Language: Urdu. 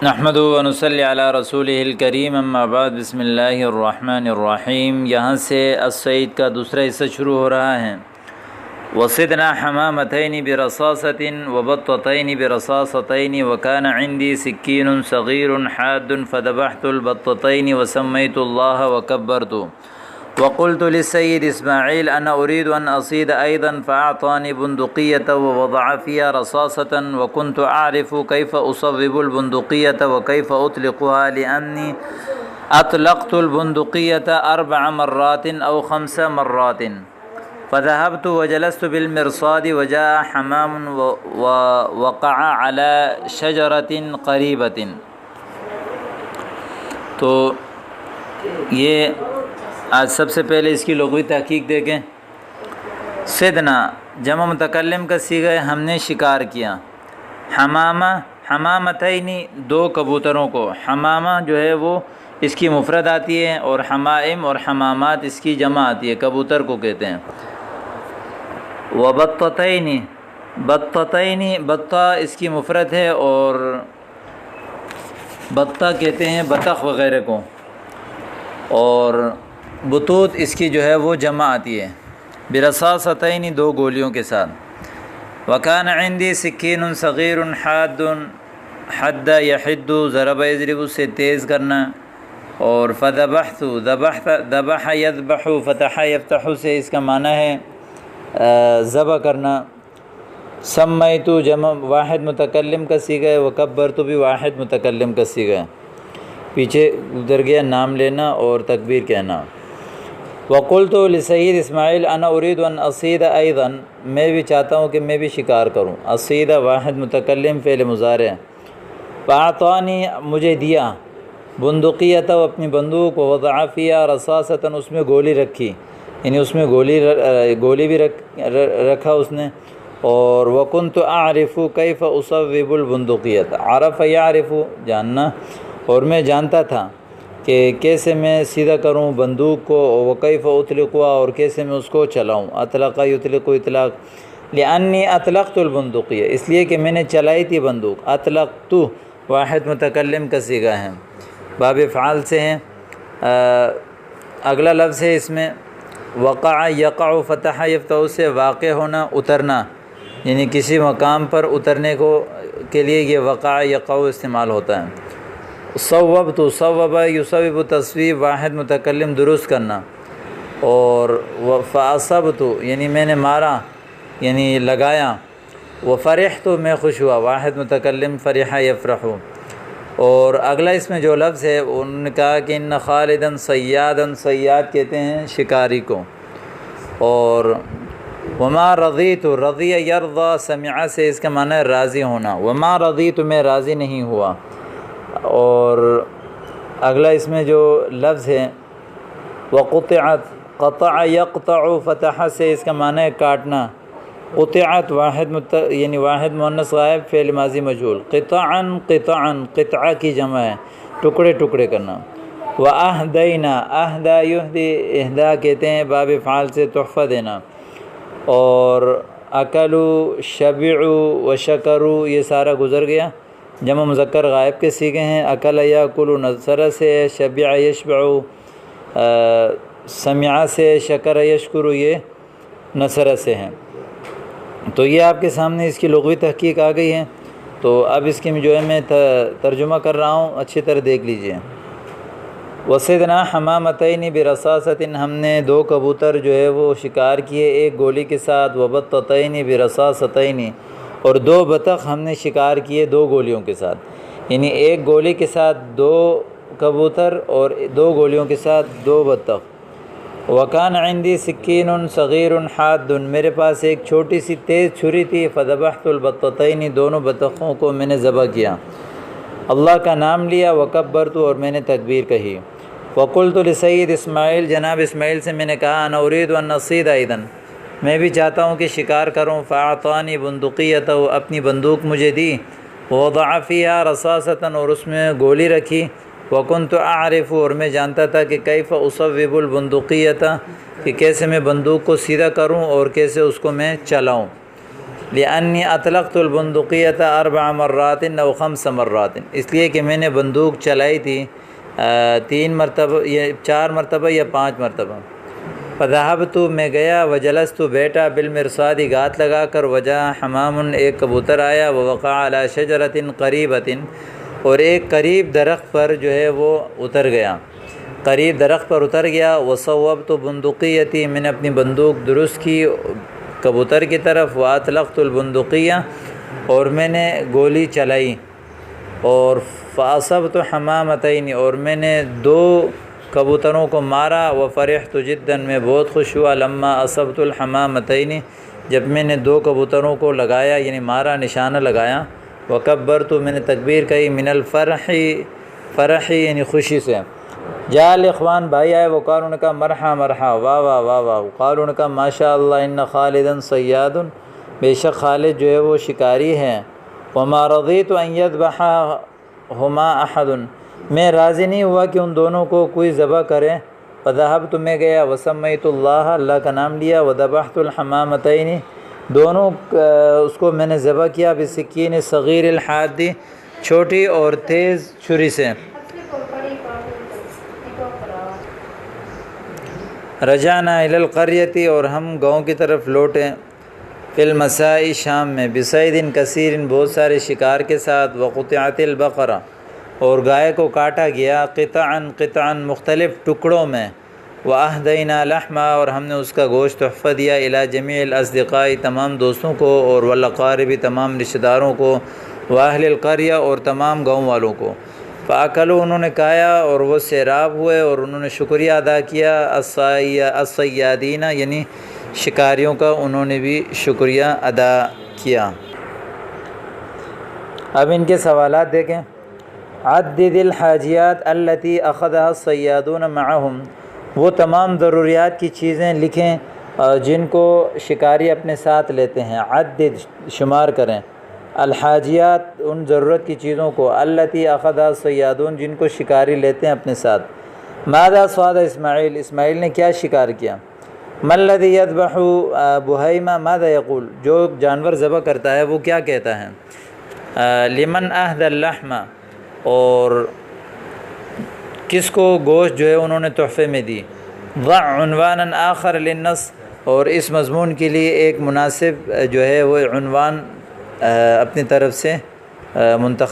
نحمدہ و نصلی علی رسولہ الکریم اما بعد بسم اللہ الرحمن الرحیم۔ یہاں سے الصید کا دوسرا حصہ شروع ہو رہا ہے۔ وصدنا حمامتین برصاصۃ وبطتین برصاصتین وکان عندی سکین صغیر حاد فذبحت البطتین وسمیت اللہ وکبرت وقلت للسید اسماعیل انا اريد ان اصيد ايضا فاعطاني بندقية ووضع فيها رصاصة وكنت اعرف كيف اصوب البندقية وكيف اطلقها لاني اطلقت البندقية 4 مرات او 5 مرات فذهبت وجلست بالمرصاد وجاء حمام ووقع على شجرة قريبة۔ تو یہ آج سب سے پہلے اس کی لغوی تحقیق دیکھیں۔ صدنا جمع متکلم کا صیغہ ہے، ہم نے شکار کیا۔ حمامتینی 2 کبوتروں کو، حمامہ جو ہے وہ اس کی مفرد آتی ہے اور حمائم اور حمامات اس کی جمع آتی ہے، کبوتر کو کہتے ہیں۔ وبطتینی بطہ اس کی مفرد ہے اور بطہ کہتے ہیں بطخ وغیرہ کو، اور بطوط اس کی جو ہے وہ جمع آتی ہے۔ برصاصتین 2 گولیوں کے ساتھ۔ وکان عندی سکین صغیر حاد، حد یحد ضرب یضرب سے تیز کرنا، اور فذبحت ذبح یذبح فتح یفتح سے اس کا معنی ہے ذبح کرنا۔ سمیت جمع واحد متکلم کا صیغہ ہے، وکبرت بھی واحد متکلم کا صیغہ ہے، پیچھے گزر گیا نام لینا اور تکبیر کہنا۔ وقلت لسید اسماعیل انا اريد ان اصید ایضا، میں بھی چاہتا ہوں کہ میں بھی شکار کروں۔ اصید واحد متکلم فعل مضارع۔ فاعطانی مجھے دیا، بندقیۃ اپنی بندوق، ووضع فیہا رصاصۃ اس میں گولی رکھی، یعنی اس میں گولی بھی رکھا اس نے، اور وکنت اعرف کیف اصوب البندقیۃ، عرف یعرف جاننا، اور میں جانتا تھا کہ کیسے میں سیدھا کروں بندوق کو، وکیف اطلقها اور کیسے میں اس کو چلاؤں۔ اطلق یطلق اطلاق، لانی اطلقت البندقیہ اس لیے کہ میں نے چلائی تھی بندوق۔ اطلقت واحد متکلم کا صیغہ ہے، باب افعال سے ہیں۔ اگلا لفظ ہے اس میں وقع یقع فتح یفتح سے واقع ہونا، اترنا، یعنی کسی مقام پر اترنے کے لیے یہ وقع یقع استعمال ہوتا ہے۔ صوبت صوب یصوب تصویب واحد متکلم درست کرنا، اور فاصبت یعنی میں نے مارا یعنی لگایا۔ وفرحت میں خوش ہوا واحد متکلم فرح یفرح۔ اور اگلا اس میں جو لفظ ہے انہوں نے کہا کہ ان خالدن صیادن، صیاد کہتے ہیں شکاری کو۔ اور وما رضیت رضی یرضی سمع سے اس کا معنی ہے راضی ہونا۔ وما رضیت میں راضی نہیں ہوا۔ اور اگلا اس میں جو لفظ ہے وقطعت، قطع یقطع فتح سے اس کا معنی ہے کاٹنا۔ قطعت یعنی واحد مؤنث غائب فعل ماضی مجهول۔ قطعا قطعہ کی جمع ہے، ٹکڑے ٹکڑے کرنا۔ واہدینا اہدا یہدی اہدا کہتے ہیں باب افعال سے تحفہ دینا۔ اور اکلوا شبعوا وشکروا یہ سارا گزر گیا، جمع مذکر غائب کے صیغے ہیں۔ اکل یاکل نصر سے، شبع یشبع، سمع سے، شکر یشکر یہ نصر سے ہیں۔ تو یہ آپ کے سامنے اس کی لغوی تحقیق آ گئی ہے۔ تو اب اس کی جو ہے میں ترجمہ کر رہا ہوں، اچھی طرح دیکھ لیجئے۔ وصدنا حمامتین برصاصۃ ہم نے 2 کبوتر جو ہے وہ شکار کیے 1 گولی کے ساتھ۔ وبطتین برصاصتین اور 2 بطخ ہم نے شکار کیے 2 گولیوں کے ساتھ، یعنی 1 گولی کے ساتھ 2 کبوتر اور 2 گولیوں کے ساتھ 2 بطخ۔ وکان عندی سکین صغیر حاد میرے پاس ایک چھوٹی سی تیز چھری تھی۔ فذبحت البطتین دونوں بطخوں کو میں نے ذبح کیا، اللہ کا نام لیا۔ وکبرت اور میں نے تکبیر کہی۔ وقلت لسید اسماعیل جناب اسماعیل سے میں نے کہا انا اريد ان اصید ایضا میں بھی چاہتا ہوں کہ شکار کروں۔ فاعطانی بندقیۃ اپنی بندوق مجھے دی۔ ووضع فیہا رصاصۃ اور اس میں گولی رکھی۔ وکنت اعرف اور میں جانتا تھا کہ کیف اصوب البندقیۃ کہ کیسے میں بندوق کو سیدھا کروں اور کیسے اس کو میں چلاؤں۔ لأنی اطلقت البندقیۃ 4 مرات او 5 مرات، اس لیے کہ میں نے بندوق چلائی تھی 3 مرتبہ یا 4 مرتبہ یا 5 مرتبہ۔ فذهبت میں گیا، وجلست بیٹا، بالمرصاد گات لگا کر، وجاء حمام ایک کبوتر آیا، ووقع علی شجرۃ قریبۃ اور ایک قریب درخت پر جو ہے وہ اتر گیا، قریب درخت پر اتر گیا۔ وصوبت بندقیتی میں نے اپنی بندوق درست کی کبوتر کی طرف، واطلقت البندقیہ اور میں نے گولی چلائی، اور فاصبت حمامتین اور میں نے 2 کبوتروں کو مارا، وفرحت جدا میں بہت خوش ہوا، لما اصبت الحمامتین جب میں نے 2 کبوتروں کو لگایا یعنی مارا، نشانہ لگایا، وکبرت میں نے تکبیر کہی، من الفرح یعنی خوشی سے۔ جاء الاخوان بھائی آئے، وقالوا انہوں نے کہا مرحا مرحا، واہ واہ واہ واہ، وقالوا انہوں نے کہا ماشاء اللہ، ان خالدا صیاد بے شک خالد جو ہے وہ شکاری ہے، وما رضیت ان یذبحہما احد میں راضی نہیں ہوا کہ ان دونوں کو کوئی ذبح کرے۔ فذهبت میں گیا، وسمیت اللہ اللہ کا نام لیا، وذبحت الحمامتین دونوں اس کو میں نے ذبح کیا، بسکین صغیر الحاد چھوٹی اور تیز چھری سے۔ رجعنا الی القریۃ اور ہم گاؤں کی طرف لوٹے، فی المساء شام میں، بصید کثیر بہت سارے شکار کے ساتھ، وقطعت البقرہ اور گائے کو کاٹا گیا، قطعا مختلف ٹکڑوں میں، واہدینا لحما اور ہم نے اس کا گوشت تحفہ دیا، الی جمیع الاصدقاء تمام دوستوں کو، اور والاقارب تمام رشتہ داروں کو، واہل القریہ اور تمام گاؤں والوں کو۔ فاکلوا انہوں نے کھایا اور وہ سیراب ہوئے، اور انہوں نے شکریہ ادا کیا، الصیادین یعنی شکاریوں کا انہوں نے بھی شکریہ ادا کیا۔ اب ان کے سوالات دیکھیں۔ عدد الحاجیات التي اخذها الصیادون معهم، وہ تمام ضروریات کی چیزیں لکھیں جن کو شکاری اپنے ساتھ لیتے ہیں، عدد شمار کریں، الحاجیات ان ضرورت کی چیزوں کو، التي اخذها الصیادون جن کو شکاری لیتے ہیں اپنے ساتھ۔ ماذا صاد اسماعیل، اسماعیل نے کیا شکار کیا؟ ما الذي يذبح بہیمہ ماذا یقول، جو جانور ذبح کرتا ہے وہ کیا کہتا ہے؟ لمن اہدى اللحم اور کس کو گوشت جو ہے انہوں نے تحفے میں دی۔ ضع عنوانا آخر للنص اور اس مضمون کے لیے ایک مناسب جو ہے وہ عنوان اپنی طرف سے منتخب